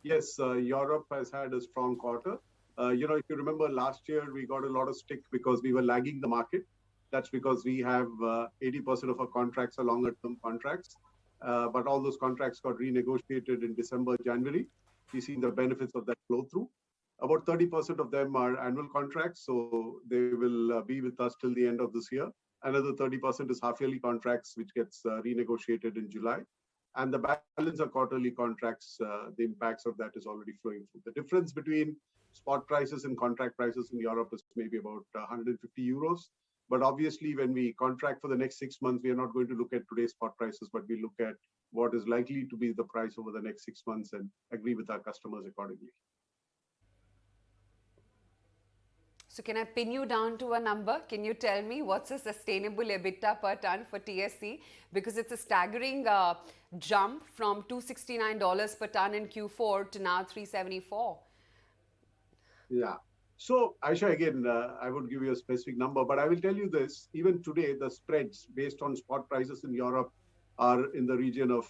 Yes, Europe has had a strong quarter. If you remember last year, we got a lot of stick because we were lagging the market. That's because we have 80% of our contracts are longer term contracts. But all those contracts got renegotiated in December, January. We've seen the benefits of that flow through. About 30% of them are annual contracts, so they will be with us till the end of this year. Another 30% is half-yearly contracts, which gets renegotiated in July. And the balance are quarterly contracts. The impacts of that is already flowing through. The difference between spot prices and contract prices in Europe is maybe about 150 euros. But obviously, when we contract for the next 6 months, we are not going to look at today's spot prices, but we look at what is likely to be the price over the next 6 months and agree with our customers accordingly. So can I pin you down to a number? Can you tell me what's a sustainable EBITDA per ton for TSC? Because it's a staggering jump from $269 per ton in Q4 to now 374. Yeah. So, Aisha, again, I would give you a specific number, but I will tell you this. Even today, the spreads based on spot prices in Europe are in the region of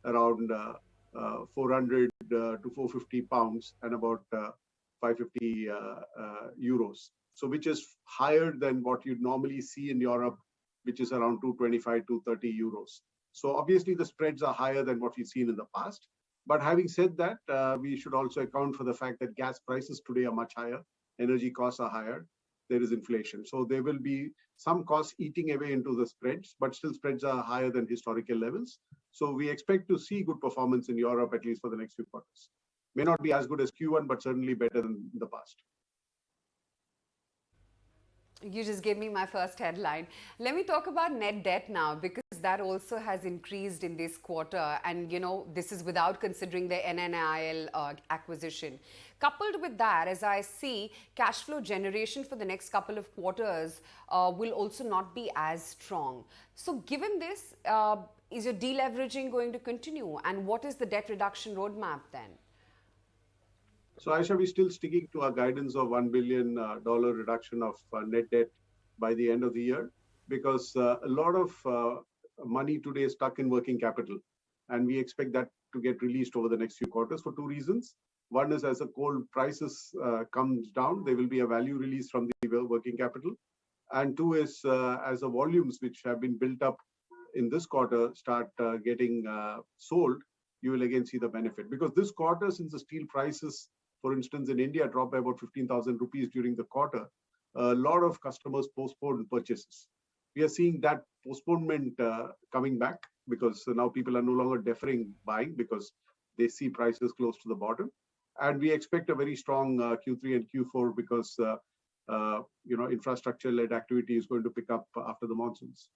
around 400 to 450 pounds and about 550 euros. So, which is higher than what you'd normally see in Europe, which is around 225 to 30 euros. So, obviously, the spreads are higher than what we've seen in the past. But having said that, we should also account for the fact that gas prices today are much higher, energy costs are higher, there is inflation. So there will be some costs eating away into the spreads, but still spreads are higher than historical levels. So we expect to see good performance in Europe, at least for the next few quarters. May not be as good as Q1, but certainly better than the past. You just gave me my first headline. Let me talk about net debt now, because that also has increased in this quarter. And, this is without considering the NNIL acquisition. Coupled with that, as I see, cash flow generation for the next couple of quarters will also not be as strong. So given this, is your deleveraging going to continue? And what is the debt reduction roadmap then? So, Aisha, we're still sticking to our guidance of $1 billion reduction of net debt by the end of the year, because a lot of money today is stuck in working capital. And we expect that to get released over the next few quarters for two reasons. One is as the coal prices comes down, there will be a value release from the working capital. And two is as the volumes which have been built up in this quarter start getting sold, you will again see the benefit. Because this quarter, since the steel prices, for instance, in India dropped by about 15,000 rupees during the quarter, a lot of customers postponed purchases. We are seeing that postponement coming back, because now people are no longer deferring buying because they see prices close to the bottom. And we expect a very strong Q3 and Q4 because infrastructure-led activity is going to pick up after the monsoons.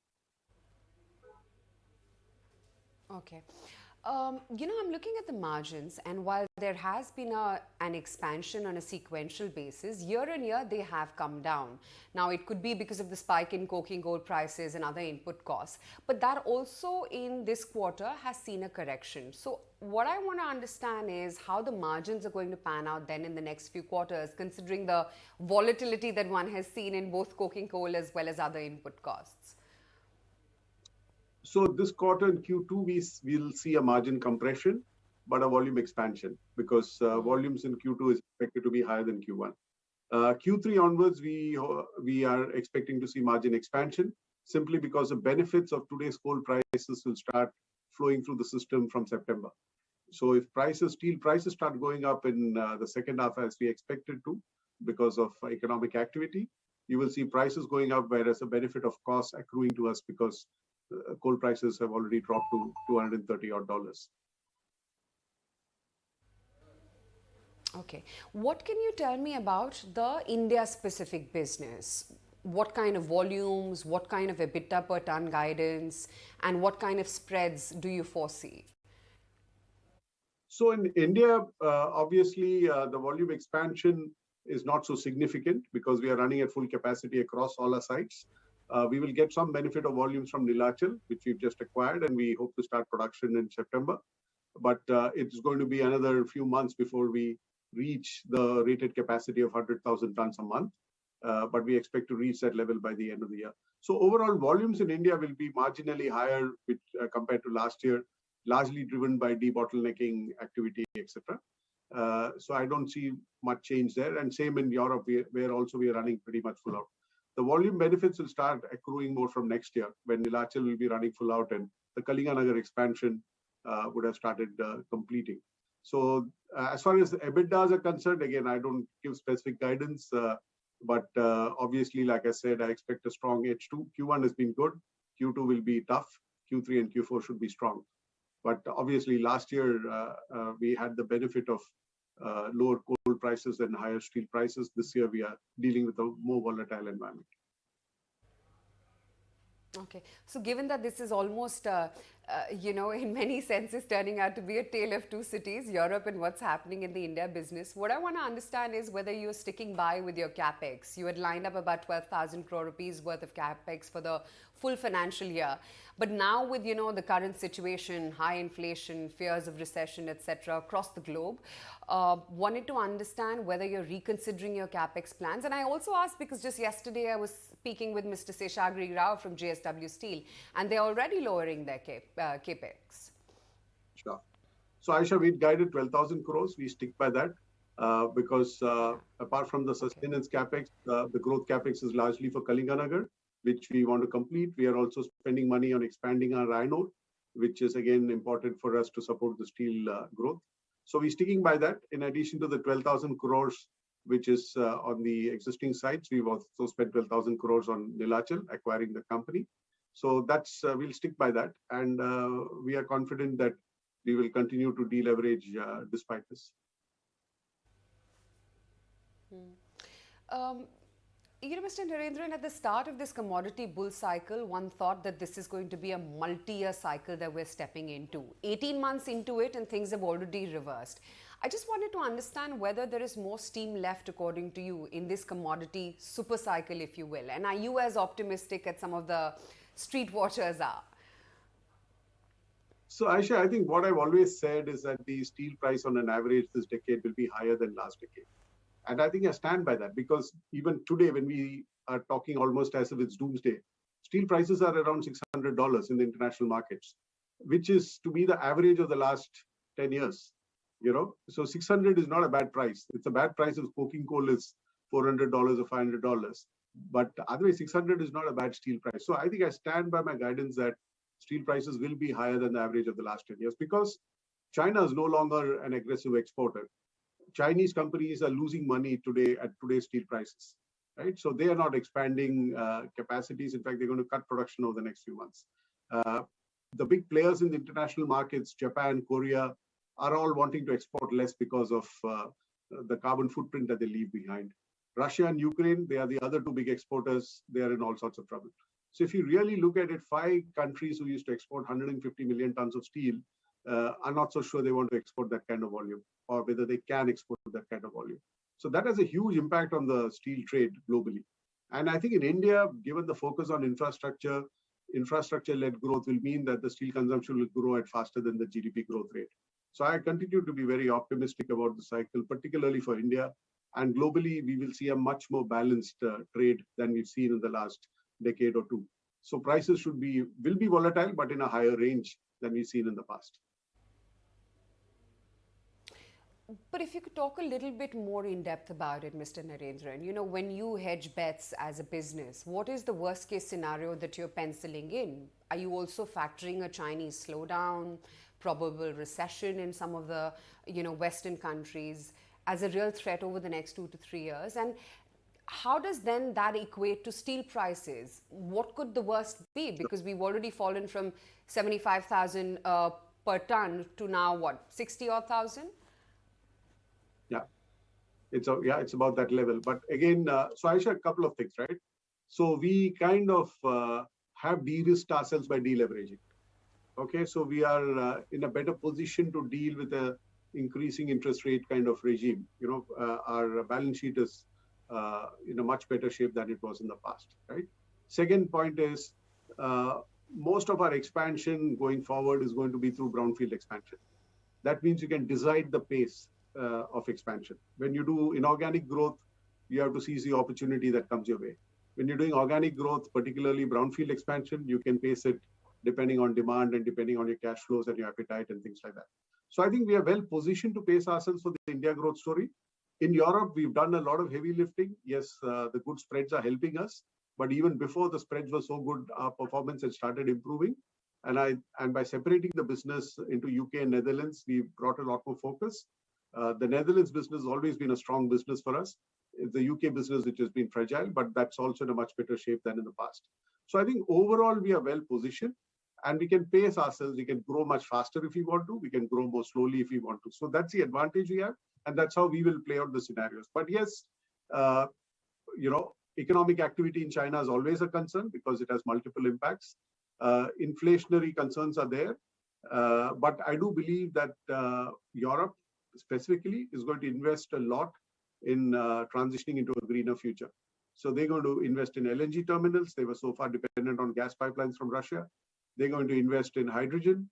Okay. I'm looking at the margins, and while there has been an expansion on a sequential basis, year on year they have come down. Now, it could be because of the spike in coking coal prices and other input costs, but that also in this quarter has seen a correction. So what I want to understand is how the margins are going to pan out then in the next few quarters, considering the volatility that one has seen in both coking coal as well as other input costs. So this quarter in Q2, we'll see a margin compression, but a volume expansion, because volumes in Q2 is expected to be higher than Q1. Q3 onwards, we are expecting to see margin expansion, simply because the benefits of today's coal prices will start flowing through the system from September. So if steel prices start going up in the second half as we expected to, because of economic activity, you will see prices going up, whereas the benefit of costs accruing to us because coal prices have already dropped to $230 odd. Okay. What can you tell me about the India-specific business? What kind of volumes, what kind of EBITDA per ton guidance, and what kind of spreads do you foresee? So in India, obviously, the volume expansion is not so significant because we are running at full capacity across all our sites. We will get some benefit of volumes from Nilachal, which we've just acquired, and we hope to start production in September. But it's going to be another few months before we reach the rated capacity of 100,000 tons a month. But we expect to reach that level by the end of the year. So overall volumes in India will be marginally higher compared to last year, largely driven by debottlenecking activity, etc. So I don't see much change there. And same in Europe, where also we are running pretty much full out. The volume benefits will start accruing more from next year when Nilachal will be running full out and the Kalinganagar expansion would have started completing. So as far as Ebitdas are concerned, again, I don't give specific guidance, but obviously, like I said, I expect a strong H2. Q1 has been good. Q2 will be tough. Q3 and Q4 should be strong. But obviously, last year we had the benefit of lower coal prices and higher steel prices. This year we are dealing with a more volatile environment. Okay, so given that this is almost, in many senses turning out to be a tale of two cities, Europe and what's happening in the India business, what I want to understand is whether you're sticking by with your capex. You had lined up about 12,000 crore rupees worth of capex for the full financial year. But now with, the current situation, high inflation, fears of recession, etc., across the globe, wanted to understand whether you're reconsidering your capex plans. And I also asked because just yesterday I was speaking with Mr. Seshagiri Rao from H2FY23 Steel, and they're already lowering their capex. Sure. So Aisha, we guided 12,000 crores. We stick by that because apart from the sustenance capex, the growth capex is largely for Kalinganagar, which we want to complete. We are also spending money on expanding our iron ore, which is again important for us to support the steel growth. So we're sticking by that. In addition to the 12,000 crores, which is on the existing sites, we've also spent 12,000 crores on Nilachal, acquiring the company. So that's we'll stick by that, and we are confident that we will continue to deleverage despite this. Mr. Narendran, at the start of this commodity bull cycle, one thought that this is going to be a multi-year cycle that we're stepping into. 18 months into it and things have already reversed. I just wanted to understand whether there is more steam left, according to you, in this commodity super cycle, if you will. And are you as optimistic as some of the street watchers are? So Aisha, I think what I've always said is that the steel price on an average this decade will be higher than last decade. And I think I stand by that because even today, when we are talking almost as if it's doomsday, steel prices are around $600 in the international markets, which is to be the average of the last 10 years. So 600 is not a bad price. It's a bad price if coking coal is $400 or $500. But otherwise, 600 is not a bad steel price. So I think I stand by my guidance that steel prices will be higher than the average of the last 10 years because China is no longer an aggressive exporter. Chinese companies are losing money today at today's steel prices, right? So they are not expanding capacities. In fact, they're going to cut production over the next few months. The big players in the international markets, Japan, Korea, are all wanting to export less because of the carbon footprint that they leave behind. Russia and Ukraine, they are the other two big exporters. They are in all sorts of trouble. So if you really look at it, 5 countries who used to export 150 million tons of steel are not so sure they want to export that kind of volume or whether they can export that kind of volume. So that has a huge impact on the steel trade globally. And I think in India, given the focus on infrastructure-led growth will mean that the steel consumption will grow at faster than the GDP growth rate. So I continue to be very optimistic about the cycle, particularly for India. And globally, we will see a much more balanced trade than we've seen in the last decade or two. So prices will be volatile, but in a higher range than we've seen in the past. But if you could talk a little bit more in depth about it, Mr. Narendran, when you hedge bets as a business, what is the worst case scenario that you're penciling in? Are you also factoring a Chinese slowdown, probable recession in some of the, Western countries as a real threat over the next 2 to 3 years? And how does then that equate to steel prices? What could the worst be? Because we've already fallen from 75,000 per ton to now what, 60 or 1,000? Yeah, it's about that level. But again, so I share a couple of things, right? So we kind of have de-risked ourselves by deleveraging. Okay, so we are in a better position to deal with a increasing interest rate kind of regime. Our balance sheet is in a much better shape than it was in the past, right? Second point is most of our expansion going forward is going to be through brownfield expansion. That means you can decide the pace of expansion. When you do inorganic growth, you have to seize the opportunity that comes your way. When you're doing organic growth, particularly brownfield expansion, you can pace it depending on demand and depending on your cash flows and your appetite and things like that. So I think we are well positioned to pace ourselves for the India growth story. In Europe, we've done a lot of heavy lifting. Yes, the good spreads are helping us, but even before the spreads were so good, our performance had started improving. And by separating the business into UK and Netherlands, we've brought a lot more focus. The Netherlands business has always been a strong business for us. It's the UK business which has been fragile, but that's also in a much better shape than in the past. So I think overall we are well positioned and we can pace ourselves. We can grow much faster if we want to. We can grow more slowly if we want to. So that's the advantage we have. And that's how we will play out the scenarios. But yes, uh, economic activity in China is always a concern because it has multiple impacts. Inflationary concerns are there. But I do believe that Europe specifically is going to invest a lot in transitioning into a greener future. So they're going to invest in LNG terminals. They were so far dependent on gas pipelines from Russia. They're going to invest in hydrogen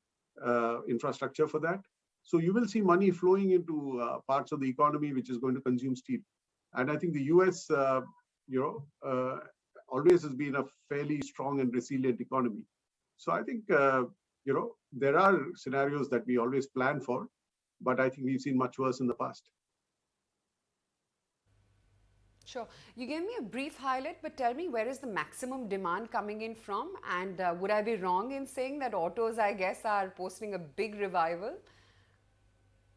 infrastructure for that. So you will see money flowing into parts of the economy which is going to consume steel. And I think the US, always has been a fairly strong and resilient economy. So I think, there are scenarios that we always plan for, but I think we've seen much worse in the past. Sure. You gave me a brief highlight, but tell me, where is the maximum demand coming in from? And would I be wrong in saying that autos, I guess, are posting a big revival?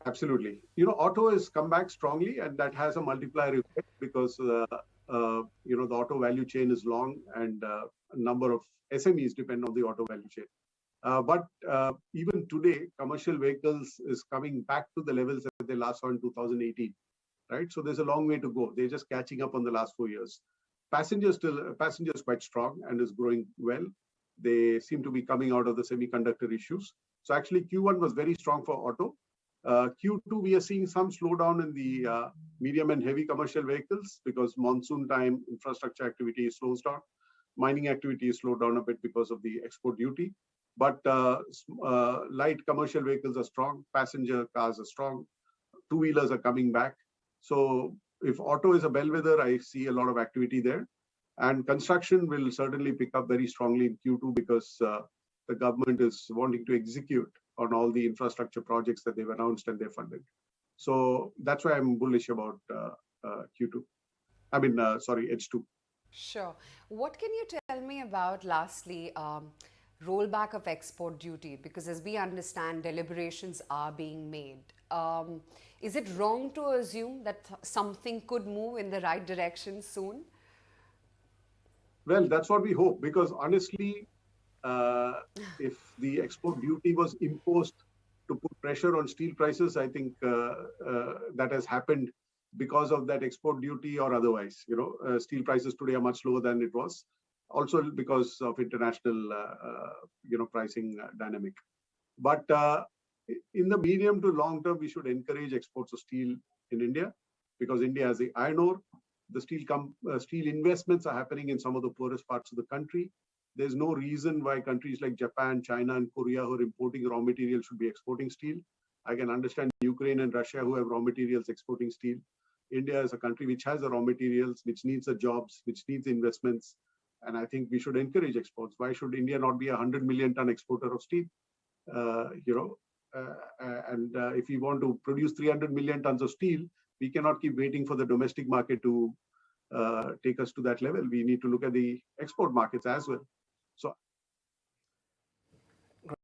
Absolutely. Auto has come back strongly, and that has a multiplier effect because the auto value chain is long, and a number of SMEs depend on the auto value chain. But even today, commercial vehicles is coming back to the levels that they last saw in 2018, right? So there's a long way to go. They're just catching up on the last 4 years. Passengers quite strong and is growing well. They seem to be coming out of the semiconductor issues. So actually, Q1 was very strong for auto. Q2, we are seeing some slowdown in the medium and heavy commercial vehicles because monsoon time infrastructure activity slows down. Mining activity is slowed down a bit because of the export duty. But light commercial vehicles are strong. Passenger cars are strong. Two-wheelers are coming back. So if auto is a bellwether, I see a lot of activity there. And construction will certainly pick up very strongly in Q2 because the government is wanting to execute on all the infrastructure projects that they've announced and they're funded. So that's why I'm bullish about Q2. H2. Sure. What can you tell me about, lastly, rollback of export duty? Because as we understand, deliberations are being made. Is it wrong to assume that something could move in the right direction soon? Well, that's what we hope, because honestly, if the export duty was imposed to put pressure on steel prices, I think that has happened because of that export duty or otherwise. Steel prices today are much lower than it was, also because of international, pricing dynamic. But in the medium to long term, we should encourage exports of steel in India because India has the iron ore. The steel investments are happening in some of the poorest parts of the country. There's no reason why countries like Japan, China, and Korea who are importing raw materials should be exporting steel. I can understand Ukraine and Russia who have raw materials exporting steel. India is a country which has the raw materials, which needs the jobs, which needs investments. And I think we should encourage exports. Why should India not be a 100 million ton exporter of steel? If we want to produce 300 million tons of steel, we cannot keep waiting for the domestic market to take us to that level. We need to look at the export markets as well. So